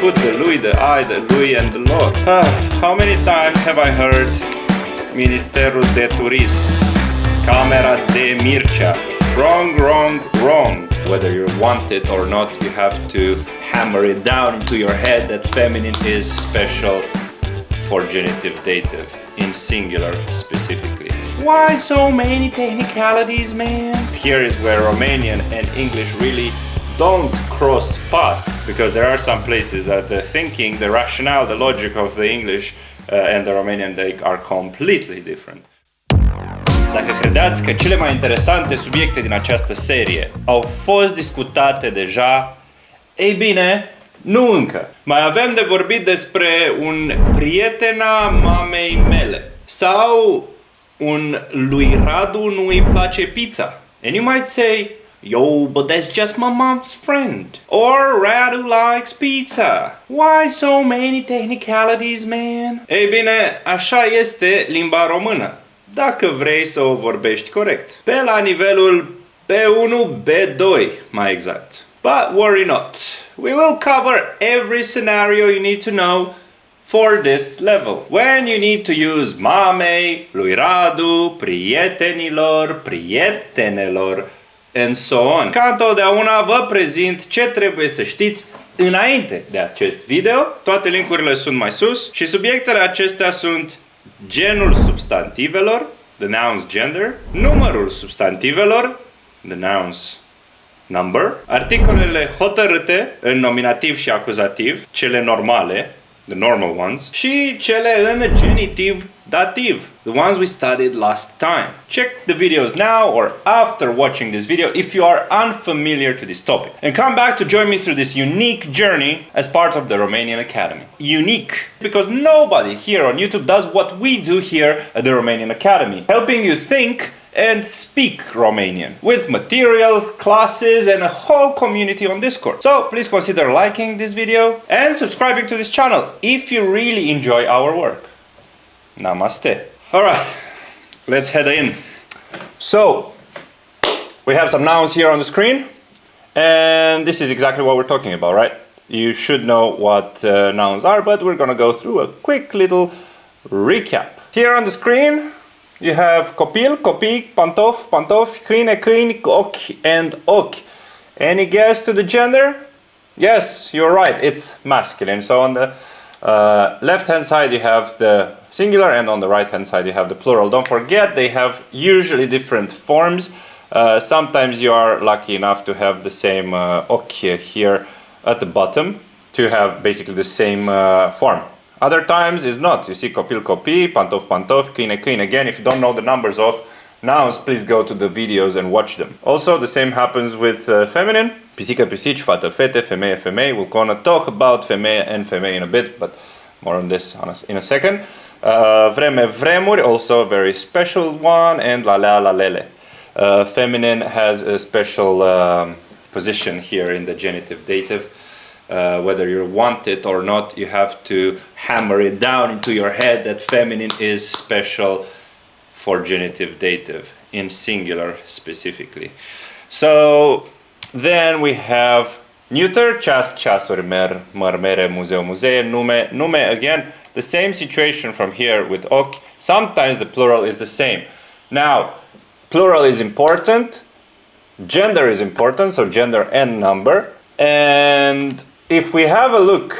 put the lui, the I, the lui and the lor. How many times have I heard Ministerul de Turism, Camera de Mircea? Wrong, wrong, wrong. Whether you want it or not, you have to hammer it down into your head that feminine is special for genitive dative, in singular specifically. Why so many technicalities, man? Here is where Romanian and English really don't cross paths, because there are some places that the thinking, the rationale, the logic of the English and the Romanian, they are completely different. Dacă credeți că cele mai interesante subiecte din această serie au fost discutate deja, ei bine, nu încă. Mai avem de vorbit despre un prietena mamei mele sau un lui Radu nu îi place pizza. And you might say, yo, but that's just my mom's friend. Or Radu likes pizza. Why so many technicalities, man? Ei bine, așa este limba română, dacă vrei să o vorbești corect. Pe la nivelul B1, B2, mai exact. But worry not. We will cover every scenario you need to know for this level. When you need to use mamei, lui Radu, prietenilor, prietenelor, and so on. Ca întotdeauna vă prezint ce trebuie să știți înainte de acest video. Toate linkurile sunt mai sus și subiectele acestea sunt genul substantivelor, the noun's gender, numărul substantivelor, the noun's number, articolele hotărâte în nominativ și acuzativ, cele normale, the normal ones, și cele în genitiv dativ, the ones we studied last time. Check the videos now or after watching this video if you are unfamiliar to this topic. And come back to join me through this unique journey as part of the Romanian Academy. Unique because nobody here on YouTube does what we do here at the Romanian Academy, helping you think and speak Romanian with materials, classes, and a whole community on Discord. So please consider liking this video and subscribing to this channel if you really enjoy our work. Namaste. Alright, let's head in. So, we have some nouns here on the screen, and this is exactly what we're talking about, right? You should know what nouns are, but we're gonna go through a quick little recap. Here on the screen, you have copil, copic, pantof, pantof, câine, câini, ochi, and ochi. Any guess to the gender? Yes, you're right, it's masculine. So on the left hand side you have the singular, and on the right hand side you have the plural. Don't forget, they have usually different forms. Sometimes you are lucky enough to have the same ochi here at the bottom, to have basically the same form. Other times is not. You see copil, copi, pantof, pantof, câine, câine. Again, if you don't know the numbers of nouns, please go to the videos and watch them. Also, the same happens with feminine. Pisică, pisici, fată, fete, femeie, femei. We're gonna talk about femeie and femei in a bit, but more on this in a second. Vreme, vremuri, also a very special one, and lalea, lalele. Feminine has a special position here in the genitive dative. Whether you want it or not, you have to hammer it down into your head that feminine is special for genitive dative, in singular specifically. So then we have neuter, ceas, ceasuri, mer, măr, mere, muzeu, muzee, nume, nume. Again, the same situation from here with ochi. Sometimes the plural is the same. Now, plural is important, gender is important, so gender and number. And if we have a look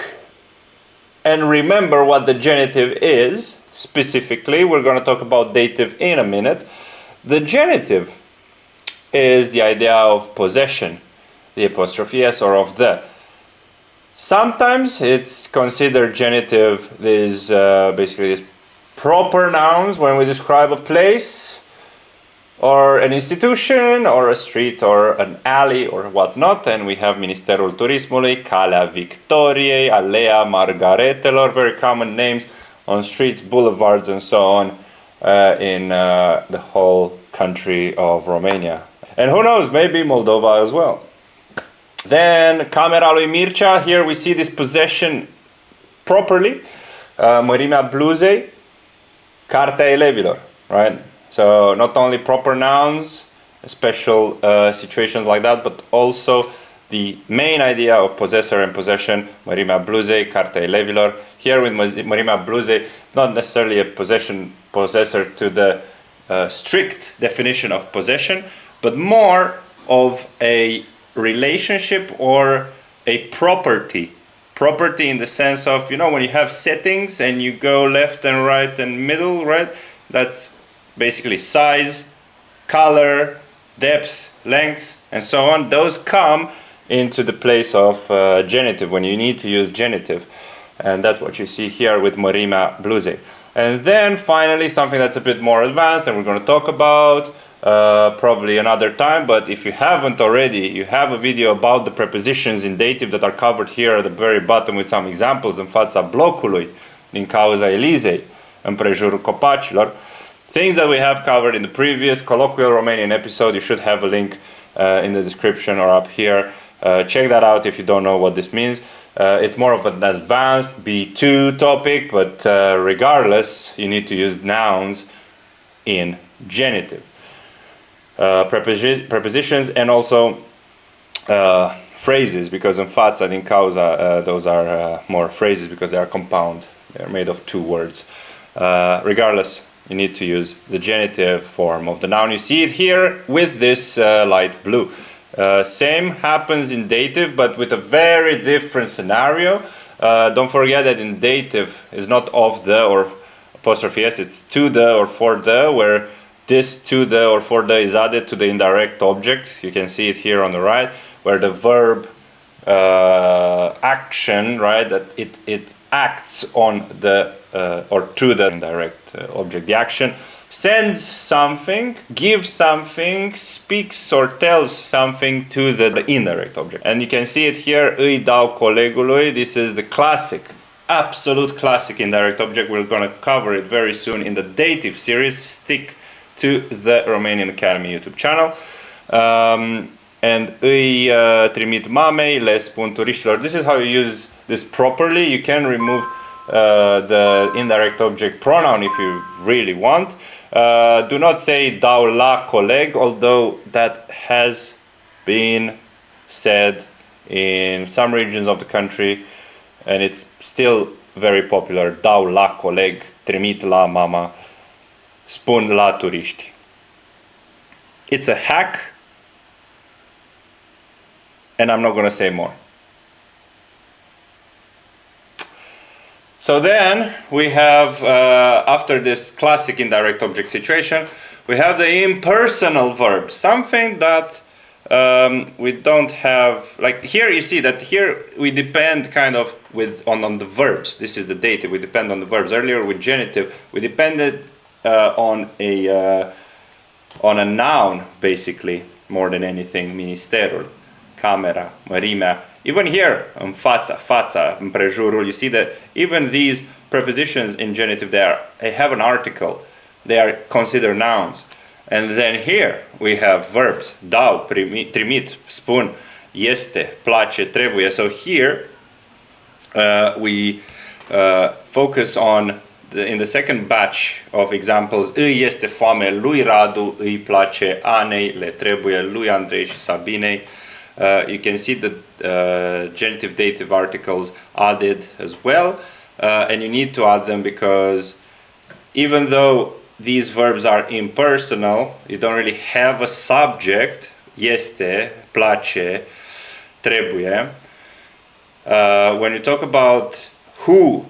and remember what the genitive is, specifically, we're going to talk about dative in a minute. The genitive is the idea of possession, the apostrophe s, or of the. Sometimes it's considered genitive is basically these proper nouns when we describe a place or an institution or a street or an alley or whatnot, and we have Ministerul Turismului, Calea Victoriei, Alea Margaretelor, very common names on streets, boulevards, and so on in the whole country of Romania. And who knows, maybe Moldova as well. Then, Camera lui Mircea, here we see this possession properly. Mărimea bluzei, Cartea elevilor, right? So not only proper nouns, special situations like that, but also the main idea of possessor and possession, mărimea bluzei, cartea elevilor. Here with mărimea bluzei, not necessarily a possessor to the strict definition of possession, but more of a relationship or a property. Property in the sense of, you know, when you have settings and you go left and right and middle, right? That's basically size, color, depth, length, and so on. Those come into the place of genitive when you need to use genitive. And that's what you see here with mărimea bluzei. And then finally something that's a bit more advanced and we're going to talk about probably another time, but if you haven't already, you have a video about the prepositions in dative that are covered here at the very bottom with some examples în fața blocului din cauza Elizei, împrejurul copacilor. Things that we have covered in the previous colloquial Romanian episode. You should have a link in the description or up here. Check that out if you don't know what this means. It's more of an advanced B2 topic, but regardless, you need to use nouns in genitive. Prepositions and also phrases, because în fața din cauza those are more phrases because they are compound. They are made of two words. Regardless, you need to use the genitive form of the noun. You see it here with this light blue. Same happens in dative, but with a very different scenario. Don't forget that in dative is not of the or apostrophe s, it's to the or for the, where this to the or for the is added to the indirect object. You can see it here on the right, where the verb action, right, that it acts on the or to the indirect object. The action sends something, gives something, speaks or tells something to the indirect object. And you can see it here, îi dau colegului. This is the classic, absolute classic indirect object. We're going to cover it very soon in the dative series. Stick to the Romanian Academy YouTube channel. And îi trimit mamei, le spun turiștilor. This is how you use this properly. You can remove the indirect object pronoun if you really want. Do not say dau la coleg, although that has been said in some regions of the country and it's still very popular. Dau la coleg, trimit la mama, spun la turiști. It's a hack and I'm not going to say more. So then we have, after this classic indirect object situation, we have the impersonal verb, something that we don't have. Like here you see that here we depend kind of on the verbs. This is the dative, we depend on the verbs. Earlier with genitive, we depended on a noun basically more than anything. Ministerul, camera, mărimea. Even here, în fața, fața, împrejurul, you see that even these prepositions in genitive, they have an article. They are considered nouns. And then here we have verbs. Dau, trimit, spun, este, place, trebuie. So here we focus on, in the second batch of examples, îi este foame lui Radu, îi place Anei, le trebuie lui Andrei și Sabinei. You can see the genitive dative articles added as well, and you need to add them because even though these verbs are impersonal, you don't really have a subject, este, place, trebuie. When you talk about who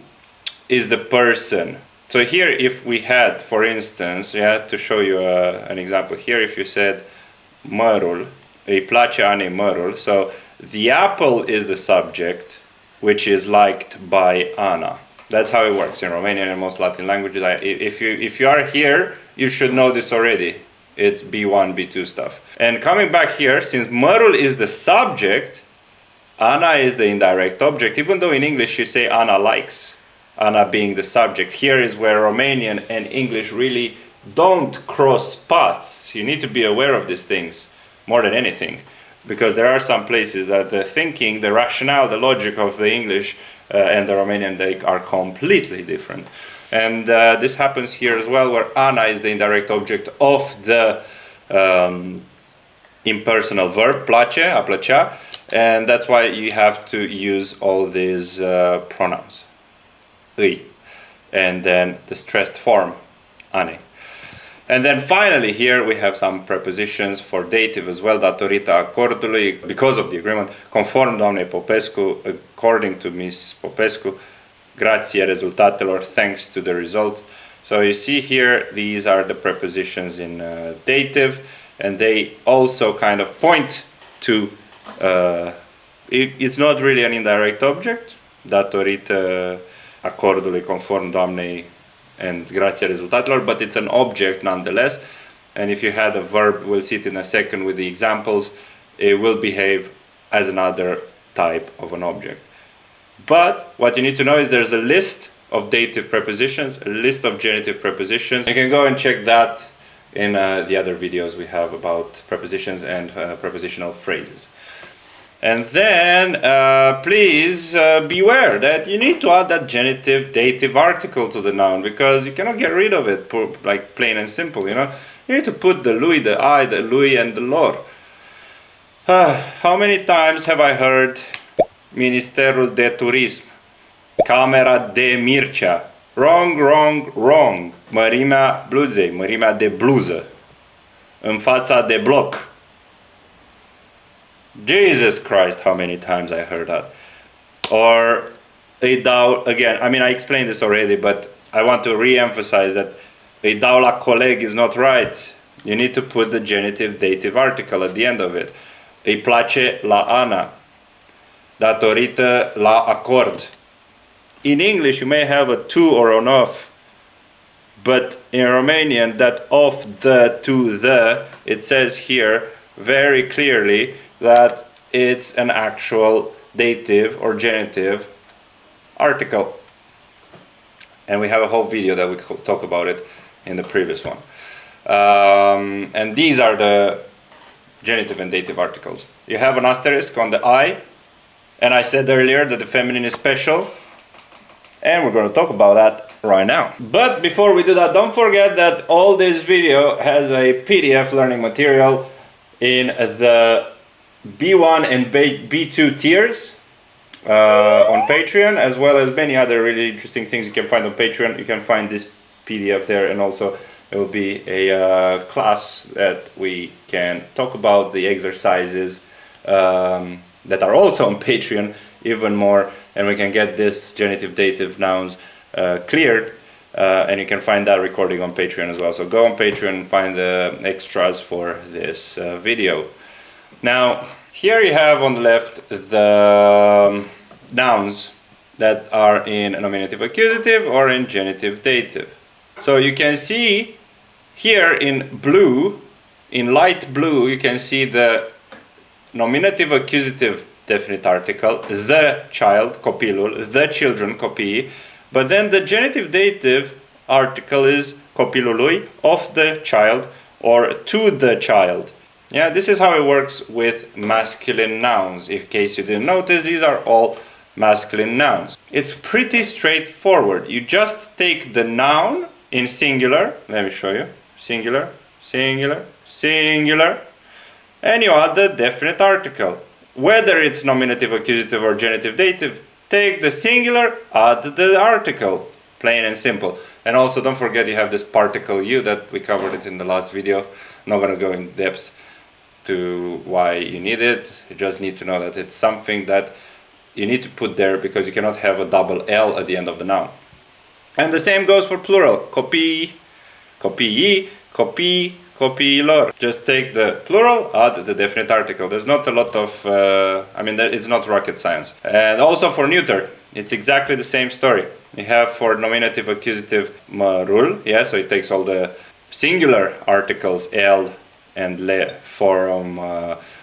is the person, so here if we had, for instance, to show you an example here, if you said mărul, îi place Anei mărul, so the apple is the subject, which is liked by Ana. That's how it works in Romanian and most Latin languages. If you are here, you should know this already. It's B1, B2 stuff. And coming back here, since mărul is the subject, Ana is the indirect object, even though in English you say Ana likes, Ana being the subject. Here is where Romanian and English really don't cross paths. You need to be aware of these things more than anything, because there are some places that the thinking, the rationale, the logic of the English and the Romanian, they are completely different. And this happens here as well, where Ana is the indirect object of the impersonal verb, place, a plăcea, And that's why you have to use all these pronouns, îi, and then the stressed form, ane. And then finally here we have some prepositions for dative as well, datorită acordului, because of the agreement, conform doamnei Popescu, according to Miss Popescu, grație rezultatelor, thanks to the result. So you see here, these are the prepositions in dative, and they also kind of point to, it's not really an indirect object, datorită acordului conform doamnei and grația rezultatelor, but it's an object nonetheless. And if you had a verb, we'll see it in a second with the examples, it will behave as another type of an object. But what you need to know is there's a list of dative prepositions, a list of genitive prepositions. You can go and check that in the other videos we have about prepositions and prepositional phrases. And then please beware that you need to add that genitive dative article to the noun, because you cannot get rid of it, like plain and simple, you know. You need to put the lui, the I, the lui, and the lor. How many times have I heard Ministerul de Turism, Camera de Mircea, wrong, wrong, wrong, mărimea bluzei, mărimea de bluză, în fața de bloc. Jesus Christ, how many times I heard that. Or îi dau, again, I mean, I explained this already, but I want to re-emphasize that îi dau la coleg is not right. You need to put the genitive dative article at the end of it. Îi place la Ana, datorită la acord. In English you may have a to or an of, but in Romanian that of, the, to, the, it says here very clearly that it's an actual dative or genitive article. And we have a whole video that we talk about it in the previous one. And these are the genitive and dative articles. You have an asterisk on the I, and I said earlier that the feminine is special, and we're going to talk about that right now. But before we do that, don't forget that all this video has a PDF learning material in the B1 and B2 tiers on Patreon, as well as many other really interesting things you can find on Patreon. You can find this PDF there, and also there will be a class that we can talk about the exercises that are also on Patreon even more, and we can get this genitive dative nouns cleared, and you can find that recording on Patreon as well. So go on Patreon and find the extras for this video. Now here you have on the left the nouns that are in nominative accusative or in genitive dative. So you can see here in blue, in light blue, you can see the nominative accusative definite article, the child, copilul, the children, copii, but then the genitive dative article is copilului, of the child, or to the child. Yeah, this is how it works with masculine nouns. In case you didn't notice, these are all masculine nouns. It's pretty straightforward. You just take the noun in singular, let me show you, singular, singular, singular, and you add the definite article. Whether it's nominative, accusative, or genitive dative, take the singular, add the article. Plain and simple. And also don't forget you have this particle u that we covered it in the last video. I'm not going to go in depth to why you need it. You just need to know that it's something that you need to put there because you cannot have a double L at the end of the noun. And the same goes for plural. Copii, copii, copii, copiilor. Just take the plural, add the definite article. There's not a lot of, it's not rocket science. And also for neuter, it's exactly the same story. You have for nominative accusative mărul, yeah, so it takes all the singular articles el and le from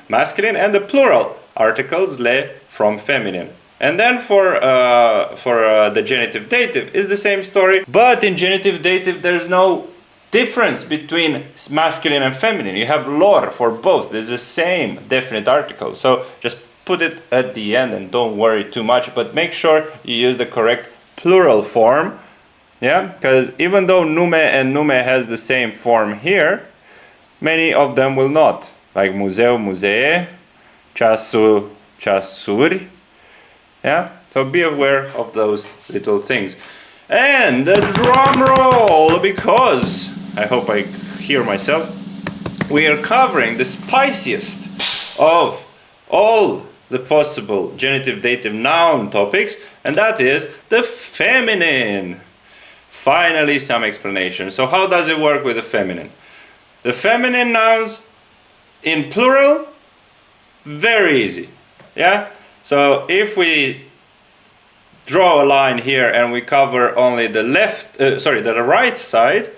masculine, and the plural articles le from feminine. And then for the genitive dative is the same story, but in genitive dative there's no difference between masculine and feminine. You have lor for both. There's the same definite article. So just put it at the end and don't worry too much, but make sure you use the correct plural form. Yeah, because even though nume and nume has the same form here, many of them will not. Like muzeu, muzee, ceasul, ceasuri. Yeah, so be aware of those little things. And a drum roll, because I hope I hear myself. We are covering the spiciest of all the possible genitive dative noun topics, and that is the feminine. Finally, some explanation. So how does it work with the feminine? The feminine nouns in plural, very easy. Yeah? So if we draw a line here and we cover only the the right side,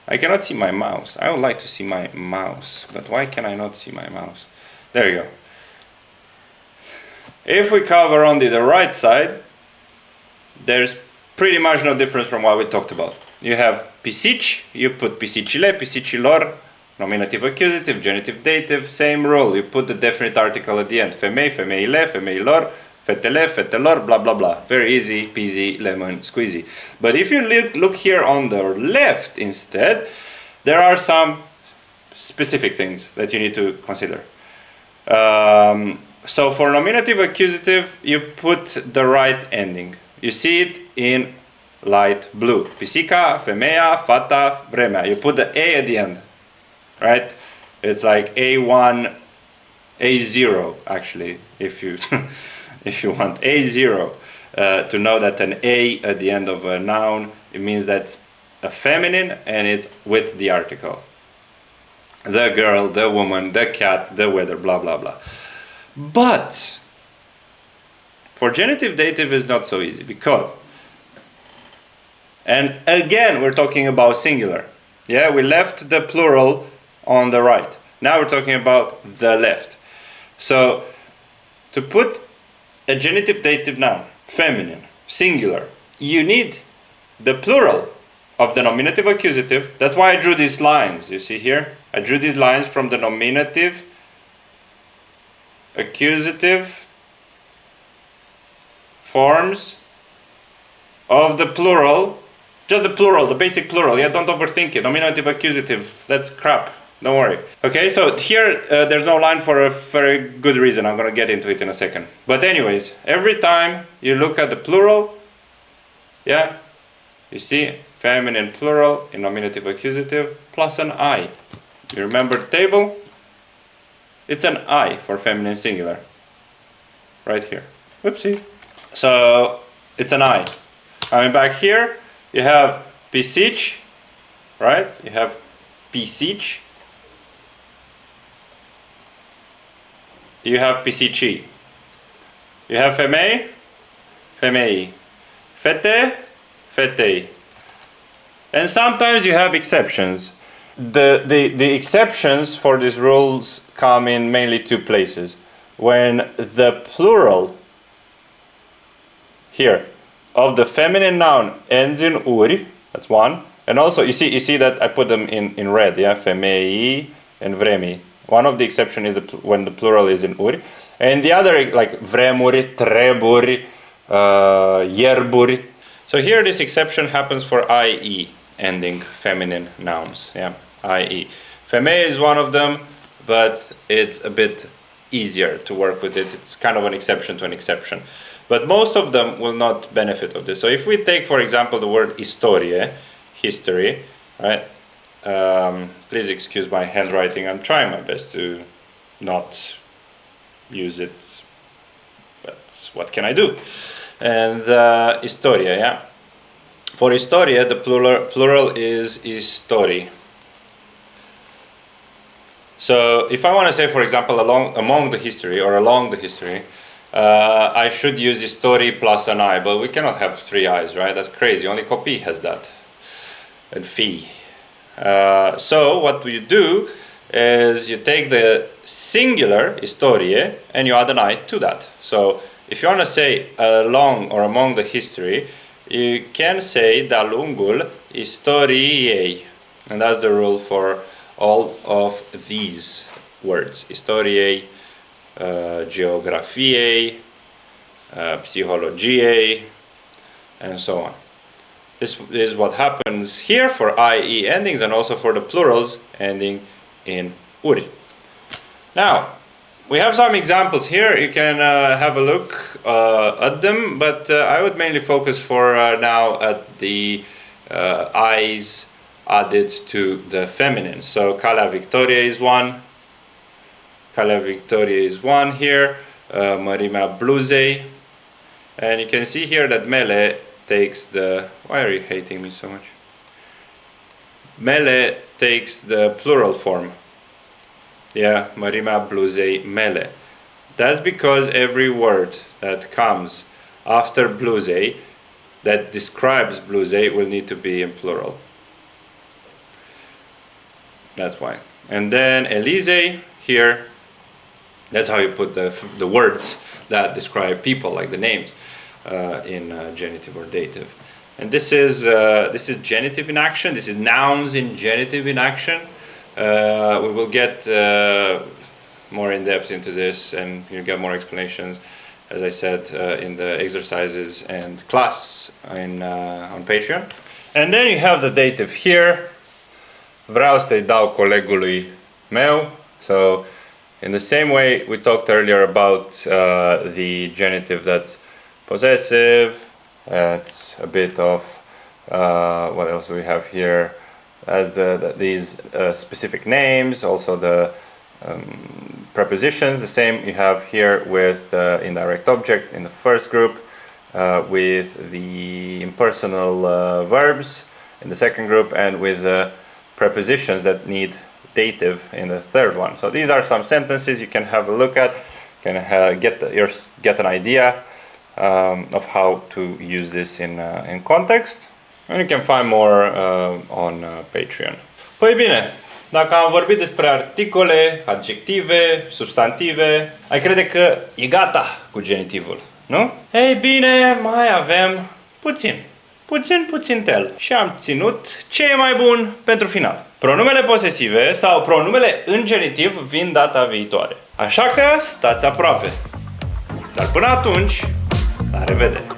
I cannot see my mouse. I would like to see my mouse, but why can I not see my mouse? There you go. If we cover only the right side, there's pretty much no difference from what we talked about. You have pisici, you put pisicile, pisicilor, nominative accusative, genitive dative, same rule. You put the definite article at the end. Femei, femeile, femeilor, fetele, fetelor, blah blah blah. Very easy peasy lemon squeezy. But if you look here on the left instead, there are some specific things that you need to consider. So for nominative accusative, you put the right ending. You see it in light blue. Pisica, femea, fata, vremea. You put the A at the end, right? It's like A1, A0 actually, if you if you want A0 to know that an A at the end of a noun, it means that's a feminine and it's with the article. The girl, the woman, the cat, the weather, blah blah blah. But for genitive dative is not so easy, because, and again we're talking about singular. Yeah, we left the plural on the right. Now we're talking about the left. So to put a genitive dative noun, feminine, singular, you need the plural of the nominative accusative. That's why I drew these lines. You see here? I drew these lines from the nominative accusative forms of the plural. Just the plural, the basic plural. Yeah, don't overthink it. Nominative accusative, that's crap. Don't worry. Okay, so here there's no line for a very good reason. I'm going to get into it in a second. But anyways, every time you look at the plural, yeah, you see feminine plural in nominative accusative plus an I. You remember the table? It's an I for feminine singular. Right here. Whoopsie. So it's an I. I mean, back here you have pisic, right? You have pisic. You have pisici. You have femei, femei. Fete, fetei. And sometimes you have exceptions. The exceptions for these rules come in mainly two places. When the plural here of the feminine noun ends in uri, that's one. And also you see that I put them in red, yeah, femei and vremi. One of the exception is when the plural is in uri, and the other like vremuri, treburi, yerburi. So here this exception happens for ie ending feminine nouns. Yeah, ie. Femei is one of them, but it's a bit easier to work with it. It's kind of an exception to an exception. But most of them will not benefit of this. So if we take, for example, the word historie, history, right? Please excuse my handwriting. I'm trying my best to not use it, but what can I do? And historia, yeah. For historia, the plural is histori. So if I want to say, for example, among the history or along the history, I should use histori plus an I, but we cannot have three I's, right? That's crazy. Only copy has that. And fi. So what you do is you take the singular historie and you add an I to that. So if you want to say along or among the history, you can say de-a lungul istoriei, and that's the rule for all of these words: historiei, geographiei, psychologiei, and so on. This is what happens here for IE endings and also for the plurals ending in uri. Now, We have some examples here. You can have a look at them, but I would mainly focus for now at the I's added to the feminine. So Calea Victoria is one. Calea Victoria is one here. Mărimea bluzei. And you can see here that mele takes the... Why are you hating me so much? Mele takes the plural form. Yeah, mărimea bluzei mele. That's because every word that comes after bluzei, that describes bluzei, will need to be in plural. That's why. And then Elizei here, that's how you put the words that describe people, like the names, in genitive or dative. And this is genitive in action. This is nouns in genitive in action. We will get more in depth into this, and you'll get more explanations, as I said, in the exercises and class on Patreon. And then you have the dative here. Vreau să-i dau colegului meu. So, in the same way we talked earlier about the genitive that's possessive, it's a bit of, what else do we have here? As these specific names, also the prepositions, the same you have here with the indirect object in the first group, with the impersonal verbs in the second group, and with the prepositions that need dative in the third one. So these are some sentences you can have a look at, can get an idea of how to use this in context. And you can find more on Patreon. Păi bine, dacă am vorbit despre articole, adjective, substantive, ai crede că e gata cu genitivul, nu? Ei bine, mai avem puțin tel. Și am ținut ce e mai bun pentru final. Pronumele posesive sau pronumele în genitiv vin data viitoare. Așa că stați aproape. Dar până atunci, la revedere!